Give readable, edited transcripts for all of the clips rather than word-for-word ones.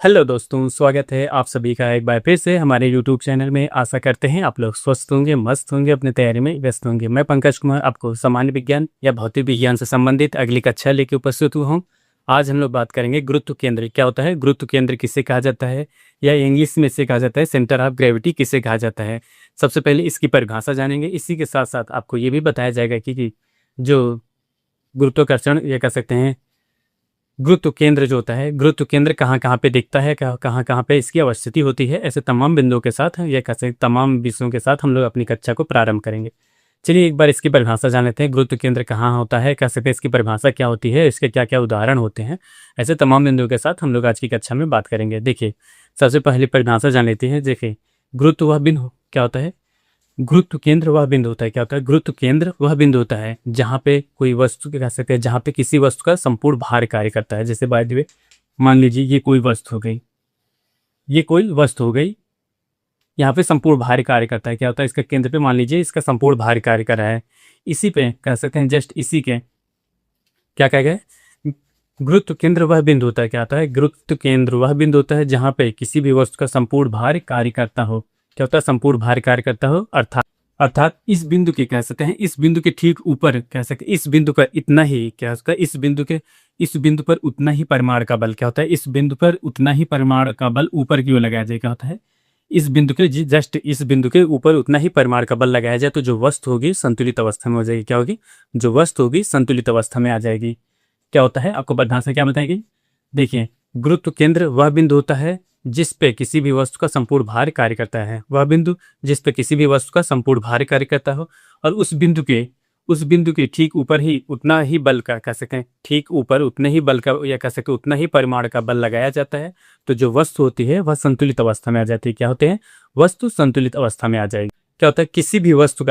Hello दोस्तों, स्वागत है आप सभी का एक बार फिर से हमारे यूट्यूब चैनल में। आशा करते हैं आप लोग स्वस्थ होंगे, मस्त होंगे, अपनी तैयारी में व्यस्त होंगे। मैं पंकज कुमार आपको सामान्य विज्ञान या भौतिक विज्ञान से संबंधित अगली कक्षा लेके उपस्थित हुआ हूँ। आज हम लोग बात करेंगे गुरुत्व केंद्र क्या होता है, गुरुत्व केंद्र किसे कहा जाता है, या इंग्लिश में इसे कहा जाता है सेंटर ऑफ ग्रेविटी किसे कहा जाता है। सबसे पहले इसकी परिभाषा जानेंगे। इसी के साथ साथ आपको ये भी बताया जाएगा कि जो गुरुत्वाकर्षण ये कह सकते हैं गुरुत्व केंद्र जो होता है, गुरुत्व केंद्र कहाँ कहाँ पे दिखता है, कहाँ कहाँ पे इसकी अवस्थिति होती है। ऐसे तमाम बिंदुओं के साथ या कैसे तमाम विषयों के साथ हम लोग अपनी कक्षा को प्रारंभ करेंगे। चलिए एक बार इसकी परिभाषा जान लेते हैं। गुरुत्व केंद्र कहाँ होता है, कह सकते हैं इसकी परिभाषा क्या होती है, इसके क्या क्या उदाहरण होते हैं। ऐसे तमाम बिंदुओं के साथ हम लोग आज की कक्षा में बात करेंगे। देखिए सबसे पहले परिभाषा जान लेते हैं। देखिए गुरुत्व वह बिंदु क्या होता है, गुरुत्व केंद्र वह बिंदु होता है। क्या होता है, गुरुत्व केंद्र वह बिंदु होता है जहाँ पे कोई वस्तु कह सकते हैं, जहाँ पे किसी वस्तु का संपूर्ण भार कार्य करता है। जैसे बाय द वे मान लीजिए ये कोई वस्तु हो गई, ये कोई वस्तु हो गई, यहाँ पे संपूर्ण भार कार्य करता है। क्या होता है, इसका केंद्र पे मान लीजिए इसका संपूर्ण भार कार्य कर रहा है। इसी पे कह सकते हैं, जस्ट इसी के क्या कह गए, गुरुत्व केंद्र वह बिंदु होता है। क्या होता है, गुरुत्व केंद्र वह बिंदु होता है जहाँ पे किसी भी वस्तु का संपूर्ण भार कार्य करता हो। क्या होता है, संपूर्ण भार कार्य करता हो, अर्थात इस बिंदु के कह सकते हैं, इस बिंदु के ठीक ऊपर कह सकते हैं, इस बिंदु पर इतना ही क्या होता है, इस बिंदु पर उतना ही परिमाण का बल क्या होता है, इस बिंदु पर उतना ही परिमाण का बल ऊपर की ओर लगाया जाए। क्या होता है, इस बिंदु के जस्ट इस बिंदु के ऊपर उतना ही परिमाण का बल लगाया जाए तो जो वस्तु होगी संतुलित अवस्था में हो जाएगी। क्या होगी, जो वस्तु होगी संतुलित अवस्था में आ जाएगी। क्या होता है, आपको परिभाषा क्या बताएगी। देखिए गुरुत्व केंद्र वह बिंदु होता है जिस पे किसी भी वस्तु का संपूर्ण भार कार्य करता है। वह बिंदु जिस पे किसी भी वस्तु का संपूर्ण भार कार्य करता हो और उस बिंदु के ठीक ऊपर ही उतना ही बल का कह सकें, ठीक ऊपर उतने ही बल का या कह सकें उतना ही परिमाण का बल लगाया जाता है तो जो वस्तु होती है वह संतुलित अवस्था में आ जाती है। क्या होते हैं, वस्तु संतुलित अवस्था में आ जाएगी। क्या होता है, किसी भी वस्तु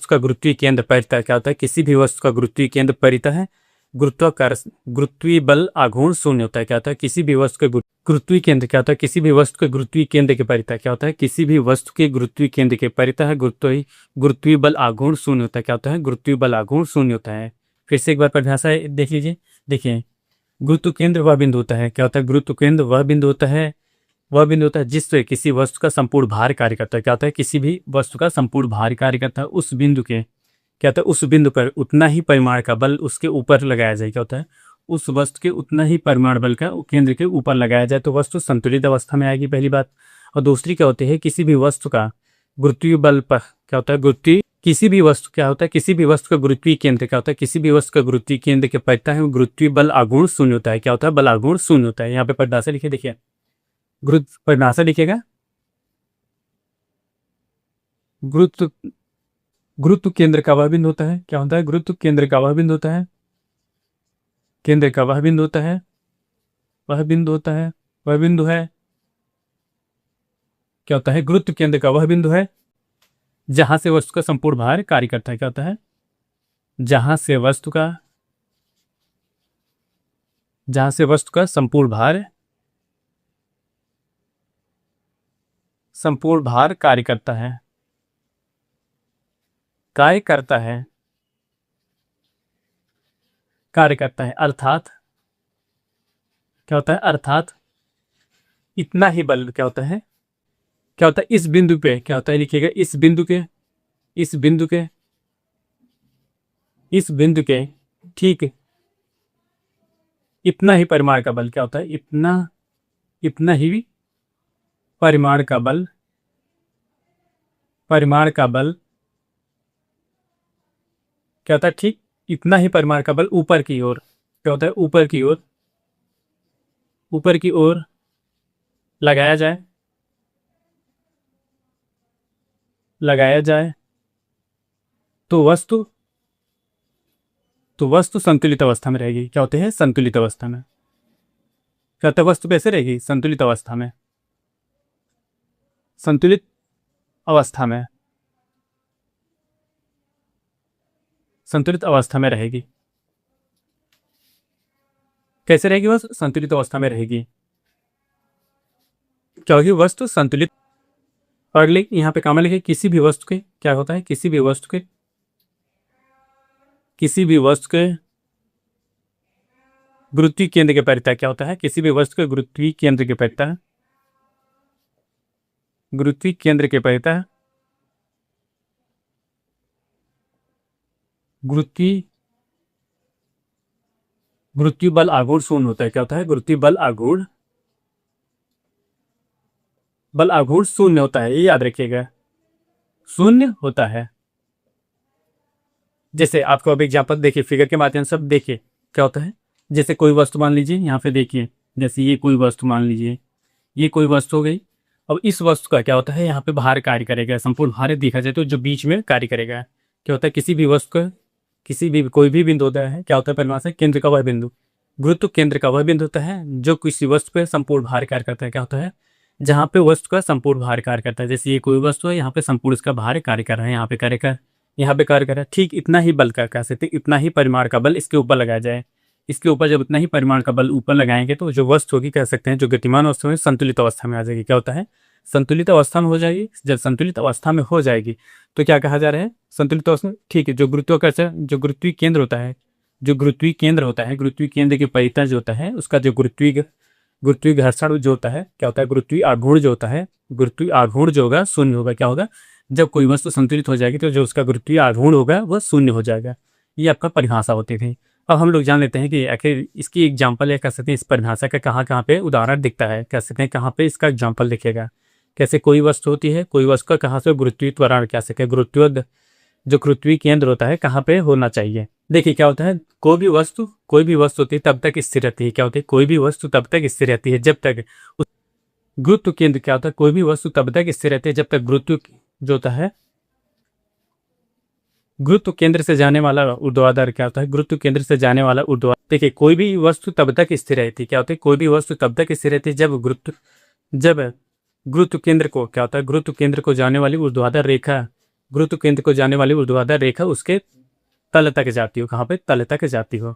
का गुरुत्वीय केंद्र परितः क्या होता है, किसी भी वस्तु का गुरुत्वीय केंद्र परितः है गुरुत्वाकर्षण गुरुत्वीय बल आघूर्ण शून्य होता है। क्या होता है, किसी भी वस्तु के गुरुत्वीय केंद्र क्या होता है, किसी भी वस्तु के गुरुत्वीय केंद्र के परितः क्या होता है, किसी भी वस्तु के गुरुत्वीय केंद्र के परितः गुरुत्वीय बल आघूर्ण शून्य होता है। क्या होता है, गुरुत्वीय बल आघूर्ण शून्य होता है। फिर से एक बार परिभाषा देख लीजिए। देखिए गुरुत्व केंद्र वह बिंदु होता है। क्या होता है, गुरुत्व केंद्र वह बिंदु होता है जिससे किसी वस्तु का संपूर्ण भार कार्य करता है। क्या होता है, किसी भी वस्तु का संपूर्ण भार कार्य करता है। उस बिंदु के क्या होता है, उस बिंदु पर उतना ही परिमाण का बल उसके ऊपर लगाया जाए। क्या होता है, उस वस्तु के उतना ही परिमाण बल का केंद्र के ऊपर लगाया जाए तो वस्तु संतुलित अवस्था में आएगी, पहली बात। और दूसरी क्या होती है, किसी भी वस्तु का गुरुत्वीय बल पर क्या होता है, गुरुत्वीय किसी भी वस्तु क्या होता है, किसी भी वस्तु का गुरुत्वीय केंद्र क्या होता है, किसी भी वस्तु का गुरुत्वीय केंद्र के परितः है गुरुत्वीय बल आघूर्ण शून्य होता है। क्या होता है, बल आघूर्ण शून्य होता है। यहाँ पे परिभाषा लिखिए, देखिए गुरुत्व परिभाषा लिखिएगा। गुरुत्व गुरुत्व केंद्र का वह बिंदु होता है। क्या होता है, गुरुत्व केंद्र का वह बिंदु होता है, केंद्र का वह बिंदु होता है, वह बिंदु है। क्या होता है, गुरुत्व केंद्र का वह बिंदु है जहां से वस्तु का संपूर्ण भार कार्य करता है। क्या होता है, जहां से वस्तु का संपूर्ण भार कार्य करता है, कार्य करता है, कार्य करता है। अर्थात क्या होता है, अर्थात इतना ही बल क्या होता है, क्या होता है, इस बिंदु पे क्या होता है, लिखिएगा इस बिंदु के इस बिंदु के ठीक इतना ही परिमाण का बल क्या होता है, इतना ही परिमाण का बल क्या होता है, ठीक इतना ही परिमाण का बल ऊपर की ओर क्या होता है, ऊपर की ओर लगाया जाए तो वस्तु संतुलित अवस्था में रहेगी। क्या होते हैं, संतुलित अवस्था में। क्या होता है, वस्तु कैसे रहेगी, संतुलित अवस्था में, संतुलित अवस्था में, संतुलित अवस्था में रहेगी। कैसे रहेगी, वह संतुलित अवस्था में रहेगी क्योंकि वस्तु संतुलित। और यहाँ पे काम लिखे, किसी भी वस्तु के क्या होता है, किसी भी वस्तु के गुरुत्वीय केंद्र के परितः क्या होता है, किसी भी वस्तु के गुरुत्वीय केंद्र के परितः, गुरुत्वीय केंद्र के परितः गुरुत्वीय गुरुत्वीय बल आघूर्ण शून्य होता है। क्या होता है, गुरुत्वीय बल आघूर्ण शून्य होता है, ये याद रखिएगा, शून्य होता है। जैसे आपको अब एग्जाम्पल देखिए, फिगर के माध्यम से देखिए क्या होता है। जैसे कोई वस्तु मान लीजिए, यहाँ पे देखिए, जैसे ये कोई वस्तु मान लीजिए, ये कोई वस्तु हो गई। अब इस वस्तु का क्या होता है, यहाँ पे भार कार्य करेगा, संपूर्ण भार देखा जाए तो जो बीच में कार्य करेगा। क्या होता है, किसी भी वस्तु का किसी भी कोई भी बिंदु होता है, क्या होता है, परिभाषा केंद्र का वह बिंदु, गुरुत्व केंद्र का वह बिंदु होता है जो किसी वस्तु पर संपूर्ण भार कार्य करता है। क्या होता है, जहाँ पे वस्तु का संपूर्ण भार कार्य करता है। जैसे ये कोई वस्तु है, यहाँ पे संपूर्ण इसका भार कार्य कर रहा है, यहाँ पे कार्य कर, यहाँ पे कार्य कर रहा है। ठीक इतना ही बल का कह सकते, इतना ही परिमाण का बल इसके ऊपर लगाया जाए। इसके ऊपर जब इतना ही परिमाण का बल ऊपर लगाएंगे तो जो वस्तु होगी, कह सकते हैं, जो गतिमान वस्तु है संतुलित अवस्था में आ जाएगी। क्या होता है, संतुलित अवस्था में हो जाएगी। जब संतुलित अवस्था में हो जाएगी तो क्या कहा जा रहा है, संतुलित अवस्था। ठीक है, जो गुरुत्वाकर्षण, जो गुरुत्वीय केंद्र होता है, गुरुत्वीय केंद्र के परितः जो होता है, उसका जो गुरुत्वीय घर्षण जो होता है, क्या होता है, गुरुत्वीय आघूर्ण जो होता है, गुरुत्वीय आघूर्ण जो होगा शून्य होगा। क्या होगा, जब कोई वस्तु संतुलित हो जाएगी तो जो उसका गुरुत्वीय आघूर्ण होगा वह शून्य हो जाएगा। ये आपका परिभाषा होती थी। अब हम लोग जान लेते हैं कि आखिर इसकी एग्जाम्पल है, कह सकते हैं, इस परिभाषा का कहाँ कहाँ पे उदाहरण दिखता है, कह सकते हैं कहाँ पे इसका एग्जाम्पल दिखेगा। कैसे कोई वस्तु होती है, कोई वस्तु का कहाँ से गुरुत्वीय त्वरण, कह सकते हैं, जो गुरुत्वीय केंद्र होता है कहाँ पे होना चाहिए। देखिए क्या होता है, कोई भी वस्तु होती है तब तक स्थिर रहती है। क्या होती है, कोई भी वस्तु तब तक स्थिर रहती है जब तक गुरुत्व केंद्र, क्या होता है, कोई भी वस्तु तब तक स्थिर रहती है जब तक गुरुत्व जो होता है, गुरुत्व केंद्र से जाने वाला ऊर्ध्वाधर, क्या होता है, गुरुत्व केंद्र से जाने वाला ऊर्ध्वाधर। देखिए कोई भी वस्तु तब तक स्थिर रहती है। क्या होता है, कोई भी वस्तु तब तक स्थिर रहती है जब गुरुत्व केंद्र को, क्या होता है, गुरुत्व केंद्र को जाने वाली ऊर्ध्वाधर रेखा उसके तल तक जाती हो। कहाँ पे, तल तक जाती हो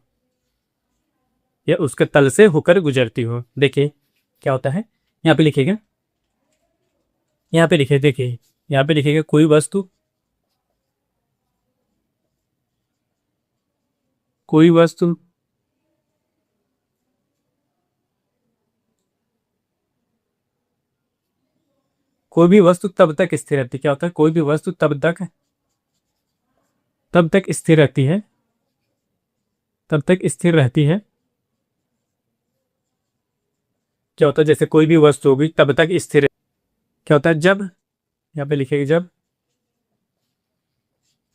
या उसके तल से होकर गुजरती हो। देखिए क्या होता है, यहाँ पे लिखिएगा, देखिए यहाँ पे लिखिएगा, कोई वस्तु तब तक स्थिर रहती है। क्या होता है, कोई भी वस्तु तब तक स्थिर रहती है, क्या होता है, जैसे कोई भी वस्तु होगी तब तक स्थिर। क्या होता है, जब, यहाँ पे लिखेगी, जब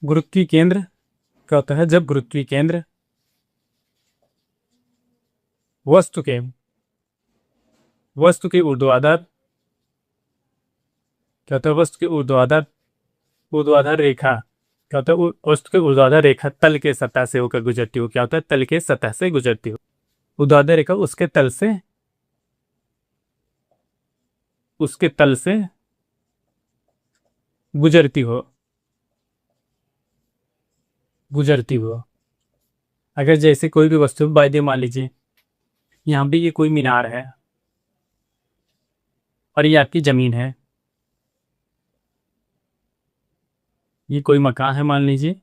गुरुत्वीय केंद्र, क्या होता है, जब गुरुत्वीय केंद्र वस्तु के ऊर्ध्वाधर, क्या होता है, वस्तु के ऊर्ध्वाधर रेखा, क्या होता है, वस्तु के ऊर्ध्वाधर रेखा तल के सतह से होकर गुजरती हो। क्या होता है, तल के सतह से गुजरती हो। ऊर्ध्वाधर रेखा उसके तल से गुजरती हो। अगर जैसे कोई भी वस्तु वायदे, मान लीजिए यहाँ भी ये कोई मीनार है और ये आपकी जमीन है, ये कोई मकान है, मान लीजिए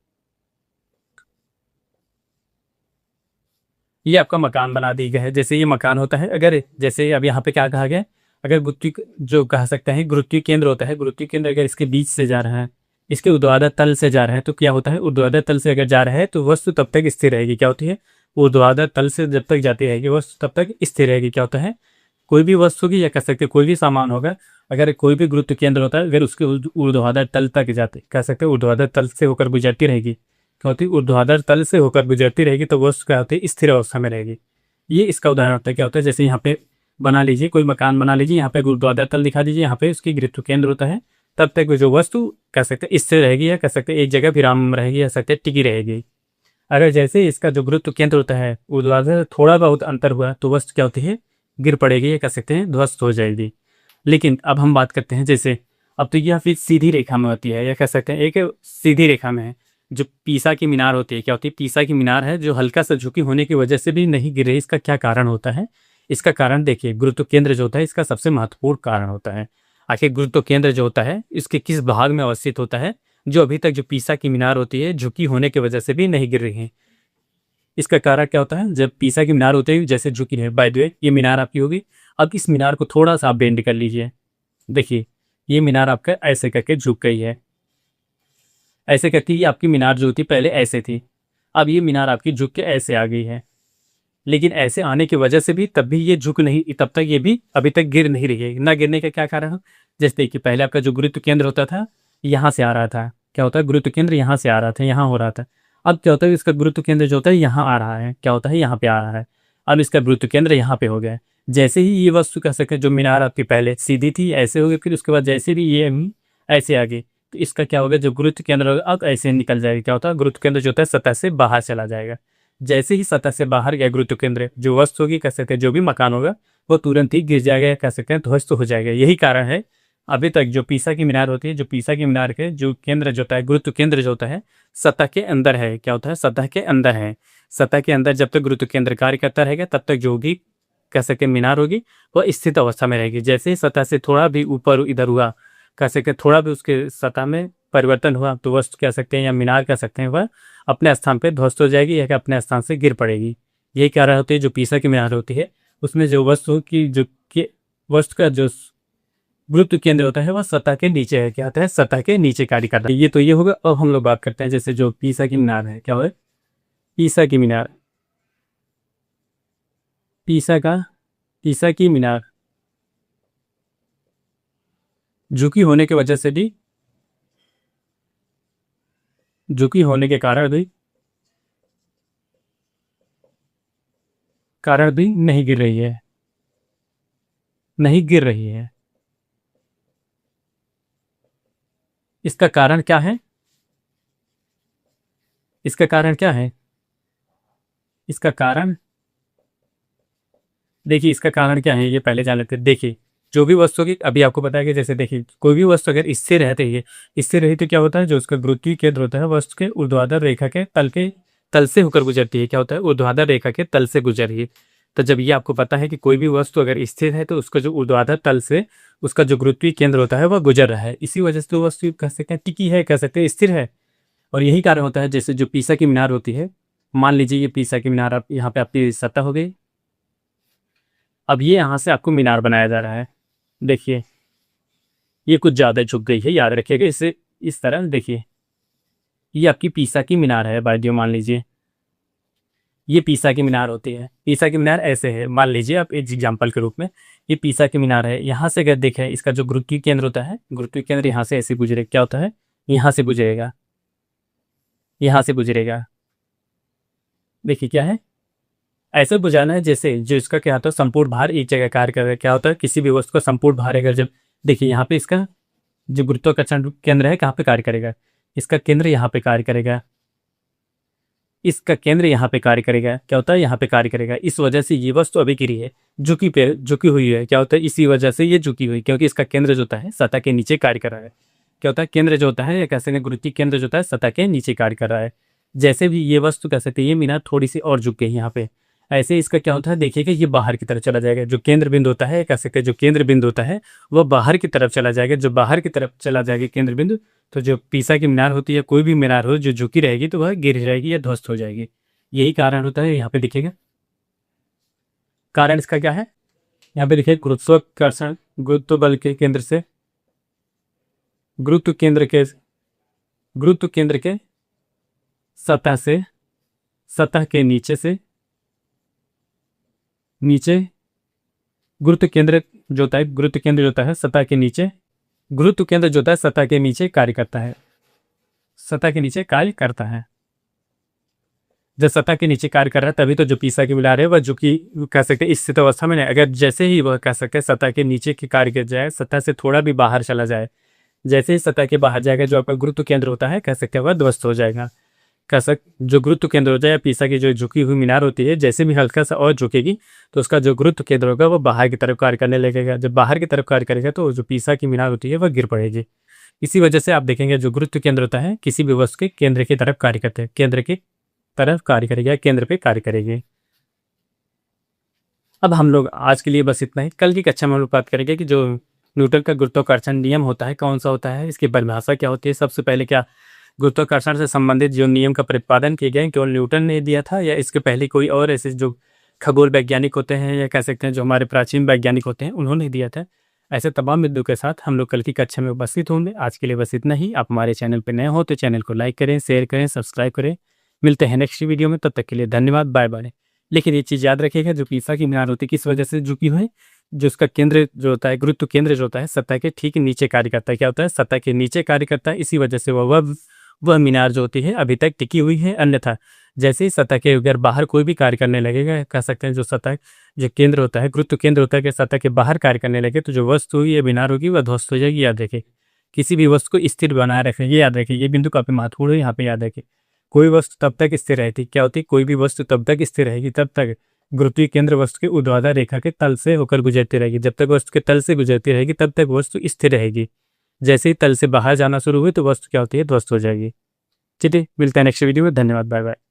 ये आपका मकान बना दी गया है। जैसे ये मकान होता है, अगर जैसे अब यहाँ पे क्या कहा गया, अगर जो कह सकते हैं गुरुत्वीय केंद्र होता है, गुरुत्वीय केंद्र अगर इसके बीच से जा रहा है, इसके ऊर्ध्वाधर तल से जा रहा है, तो क्या होता है, ऊर्ध्वाधर तल से अगर जा रहा है तो वस्तु तब तक स्थिर रहेगी। क्या होती है, ऊर्ध्वाधर तल से जब तक जाती रहेगी वस्तु तब तक स्थिर रहेगी। क्या होता है, कोई भी वस्तु की, या कह सकते हैं कोई भी सामान होगा, अगर कोई भी गुरुत्व केंद्र होता है, अगर उसके ऊर्ध्वाधर तल तक जाते, कह सकते हैं ऊर्ध्वाधर तल से होकर गुजरती रहेगी। क्या होती है, ऊर्ध्वाधर तल से होकर गुजरती रहेगी तो वस्तु क्या होती है, स्थिर अवस्था में रहेगी। ये इसका उदाहरण होता है। क्या होता है, जैसे यहाँ पे बना लीजिए, कोई मकान बना लीजिए, यहाँ पे ऊर्ध्वाधर तल दिखा दीजिए, यहाँ पे उसकी गुरुत्व केंद्र होता है, तब तक जो वस्तु, कह सकते हैं, स्थिर रहेगी, या कह सकते हैं एक जगह विराम में रहेगी, या सकते हैं टिकी रहेगी। अगर जैसे इसका जो गुरुत्व केंद्र होता है ऊर्ध्वाधर थोड़ा बहुत अंतर हुआ तो वस्तु क्या होती है, गिर पड़ेगी, या कह सकते हैं ध्वस्त हो जाएगी। लेकिन अब हम बात करते हैं, जैसे अब तो यह फिर सीधी रेखा में होती है, या कह सकते हैं एक सीधी रेखा में है। जो पीसा की मीनार होती है, क्या होती है, पीसा की मीनार है जो हल्का सा झुकी होने की वजह से भी नहीं गिर रही। इसका क्या कारण होता है, इसका कारण देखिए, गुरुत्व केंद्र जो होता है इसका सबसे महत्वपूर्ण कारण होता है। आखिर गुरुत्व केंद्र जो होता है इसके किस भाग में अवस्थित होता है, जो अभी तक जो पीसा की मीनार होती है झुकी होने की वजह से भी नहीं गिर रही है। इसका कारण क्या होता है, जब पीसा की मीनार होती है जैसे झुकी है, बाय द वे ये मीनार आपकी होगी। अब इस मीनार को थोड़ा सा आप बेंड कर लीजिए। देखिए ये मीनार आपका ऐसे करके झुक गई है, ऐसे करके ये आपकी मीनार जो थी पहले ऐसे थी, अब ये मीनार आपकी झुक के ऐसे आ गई है। लेकिन ऐसे आने की वजह से भी तब भी ये झुक नहीं, तब तक ये भी अभी तक गिर नहीं रही है। ना गिरने का क्या कारण है, जैसे देखिए पहले आपका जो गुरुत्व केंद्र होता था यहाँ से आ रहा था, क्या होता है गुरुत्व केंद्र यहाँ से आ रहा था, यहाँ हो रहा था। अब क्या होता है, इसका गुरुत्व केंद्र जो होता है यहाँ आ रहा है, क्या होता है यहाँ पे आ रहा है। अब इसका गुरुत्व केंद्र यहाँ पे हो गया है। जैसे ही ये वस्तु कह सके जो मीनार आपकी पहले सीधी थी ऐसे हो गई, फिर उसके बाद जैसे भी ये ऐसे आ गई, तो इसका क्या होगा, जो गुरुत्व केंद्र होगा अब ऐसे निकल जाएगा। क्या होता है, गुरुत्व केंद्र जो होता है सतह से बाहर चला जाएगा। जैसे ही सतह से बाहर गया गुरुत्व केंद्र, जो वस्तु होगी कह सकते हैं जो भी मकान होगा वो तुरंत ही गिर जाएगा, कह सकते हैं ध्वस्त हो जाएगा। यही कारण है अभी तक जो पीसा की मीनार होती है, जो पीसा की मीनार के जो केंद्र जो होता है, गुरुत्व केंद्र जो होता है सतह के अंदर है। क्या होता है, सतह के अंदर है। सतह के अंदर जब तक गुरुत्व केंद्र कार्य करता रहेगा तब तक जो होगी कह सकते मीनार होगी वह स्थित अवस्था में रहेगी। जैसे ही सतह से थोड़ा भी ऊपर इधर हुआ, कह सकते थोड़ा भी उसके सतह में परिवर्तन हुआ, तो वस्तु कह सकते हैं या मीनार कह सकते हैं वह अपने स्थान पर ध्वस्त हो जाएगी या अपने स्थान से गिर पड़ेगी। यही कारण होती है जो पीसा की मीनार होती है उसमें जो वस्तु की जो वस्तु का जो गुरुत्व केंद्र होता है वह सतह के नीचे है। क्या होता है, सतह के नीचे कार्य करता है। ये तो ये होगा। अब हम लोग बात करते हैं जैसे जो पीसा की मीनार है, क्या है पीसा की मीनार, पीसा की मीनार झुकी होने की वजह से भी, झुकी होने के कारण भी नहीं गिर रही है, नहीं गिर रही है। इसका कारण क्या है, इसका कारण क्या है, इसका कारण देखिए, इसका कारण क्या है ये पहले जान लेते हैं। देखिए जो भी वस्तु की अभी आपको पता है कि जैसे देखिए कोई भी वस्तु अगर स्थिर रहती है, स्थिर रही तो क्या होता है, जो उसका गुरुत्वीय केंद्र होता है वस्तु के ऊर्ध्वाधर रेखा के तल से होकर गुजरती है। क्या होता है, ऊर्ध्वाधर रेखा के तल से गुजर रही है। तो जब ये आपको पता है कि कोई भी वस्तु अगर स्थिर है तो उसका जो ऊर्ध्वाधर तल से उसका जो गुरुत्वीय केंद्र होता है वह गुजर रहा है, इसी वजह से तो वस्तु कह सकते हैं टिकी है, कह सकते हैं स्थिर है। और यही कारण होता है जैसे जो पीसा की मीनार होती है, मान लीजिए ये पीसा की मीनार आप यहाँ पे आपकी सतह हो गई। अब ये यहाँ से आपको मीनार बनाया जा रहा है। देखिए ये कुछ ज़्यादा झुक गई है, याद रखिएगा इसे इस तरह। देखिए ये आपकी पीसा की मीनार है भाइयों, मान लीजिए ये पीसा की मीनार होती है। पीसा की मीनार ऐसे है, मान लीजिए आप एक एग्जाम्पल के रूप में ये पीसा की मीनार है। यहाँ से अगर देखें इसका जो गुरुत्वीय केंद्र होता है, गुरुत्वीय केंद्र यहाँ से ऐसे गुजरे, क्या होता है यहाँ से गुजरेगा, यहाँ से गुजरेगा। देखिए क्या है, ऐसे बुझाना है जैसे जो इसका क्या होता है संपूर्ण भार एक जगह कार्य कर रहा है। क्या होता है, किसी भी वस्तु का संपूर्ण भार अगर जब देखिए यहाँ पे इसका जो गुरुत्वाकर्षण केंद्र है कहाँ पे कार्य करेगा, इसका केंद्र यहाँ पे कार्य करेगा, इसका केंद्र यहाँ पे कार्य करेगा। क्या होता है, यहाँ पे कार्य करेगा। इस वजह से ये वस्तु अभी गिरी है, झुकी हुई है। क्या होता है, इसी वजह से ये झुकी हुई, क्योंकि इसका केंद्र जो होता है सतह के नीचे कार्य कर रहा है। क्या होता है, केंद्र जो होता है कह सकते हैं गुरुत्वीय केंद्र जो होता है सतह के नीचे कार्य कर रहा है। जैसे भी ये वस्तु कह सकते हैं ये मीनार थोड़ी सी और झुक गई यहाँ पे, ऐसे इसका क्या होता है देखिएगा ये बाहर की तरफ चला जाएगा। जो केंद्र बिंदु होता है कह सकते हैं जो केंद्र बिंदु होता है वह बाहर की तरफ चला जाएगा। जो बाहर की तरफ चला जाएगा केंद्र बिंदु, तो जो पीसा की मीनार होती है कोई भी मीनार हो जो झुकी रहेगी तो वह गिर जाएगी या ध्वस्त हो जाएगी। यही कारण होता है। यहाँ पे देखिएगा कारण इसका क्या है, यहाँ पे देखिए गुरुत्वाकर्षण गुरुत्व बल के केंद्र से गुरुत्व केंद्र के सतह के नीचे गुरुत्व केंद्र जो होता है, गुरुत्व केंद्र जो होता है सतह के नीचे, गुरुत्व केंद्र जो होता है सतह के नीचे कार्य करता है, सतह के नीचे कार्य करता है। जब सतह के नीचे कार्य कर रहा है तभी तो जो पीसा की मीनार है वह जो कि कह सकते हैं स्थित अवस्था में नहीं। अगर जैसे ही वह कह सकते हैं सतह के नीचे की कार्य कर जाए, सतह से थोड़ा भी बाहर चला जाए, जैसे ही सतह के बाहर जाएगा जो आपका गुरुत्व केंद्र होता है कह सकते हैं वह ध्वस्त हो जाएगा। जो गुरुत्व केंद्र हो जाए, पीसा की जो झुकी हुई मीनार होती है जैसे भी हल्का सा और झुकेगी तो उसका जो गुरुत्व केंद्र होगा वो बाहर की तरफ कार्य करने लगेगा। जब बाहर की तरफ कार्य करेगा तो जो पीसा की मीनार होती है वह गिर पड़ेगी। इसी वजह से आप देखेंगे जो गुरुत्व केंद्र होता है किसी भी वस्तु के केंद्र की तरफ कार्य करते हैं, केंद्र की तरफ कार्य करेगा, केंद्र पे कार्य करेगी। अब हम लोग आज के लिए बस इतना ही। कल की कक्षा में हम लोग बात करेंगे कि जो न्यूटन का गुरुत्वाकर्षण नियम होता है कौन सा होता है, इसकी परिभाषा क्या होती है। सबसे पहले क्या गुरुत्वाकर्षण से संबंधित जो नियम का प्रतिपादन किए गए केवल न्यूटन ने दिया था, या इसके पहले कोई और ऐसे जो खगोल वैज्ञानिक होते हैं, या कह सकते हैं जो हमारे प्राचीन वैज्ञानिक होते हैं, उन्होंने दिया था। ऐसे तमाम बिंदु के साथ हम लोग कल की कक्षा में उपस्थित होंगे। आज के लिए बस इतना ही। आप हमारे चैनल पर नए हो तो चैनल को लाइक करें, शेयर करें, सब्सक्राइब करें। मिलते हैं नेक्स्ट वीडियो में, तब तक के लिए धन्यवाद, बाय बाय। लेकिन ये चीज़ याद रखिएगा, जो पीसा की मीनार होती है किस वजह से झुकी हुई है, जो उसका केंद्र जो होता है, गुरुत्व केंद्र जो होता है सतह के ठीक नीचे कार्य करता है। क्या होता है, सतह के नीचे कार्य करता है, इसी वजह से वह मीनार जो होती है अभी तक टिकी हुई है। अन्यथा जैसे ही सतह के अगर बाहर कोई भी कार्य करने लगेगा, कह सकते हैं जो सतह जो केंद्र होता है, गुरुत्व केंद्र होता है, कि सतह के बाहर कार्य करने लगे तो जो वस्तु हुई या मीनार होगी वह ध्वस्त हो जाएगी। याद रखें, किसी भी वस्तु को स्थिर बनाए रखें, ये याद रखें, ये बिंदु काफी महत्वपूर्ण है, यहाँ पे याद रखें। कोई वस्तु तब तक स्थिर रहती, क्या होती, कोई भी वस्तु तब तक स्थिर रहेगी तब तक गुरुत्वीय केंद्र वस्तु के ऊर्ध्वाधर रेखा के तल से होकर गुजरती रहेगी। जब तक वस्तु के तल से गुजरती रहेगी तब तक वस्तु स्थिर रहेगी। जैसे ही तल से बाहर जाना शुरू हुई तो वस्तु क्या होती है, ध्वस्त हो जाएगी। चलिए मिलते हैं नेक्स्ट वीडियो में। धन्यवाद, बाय बाय।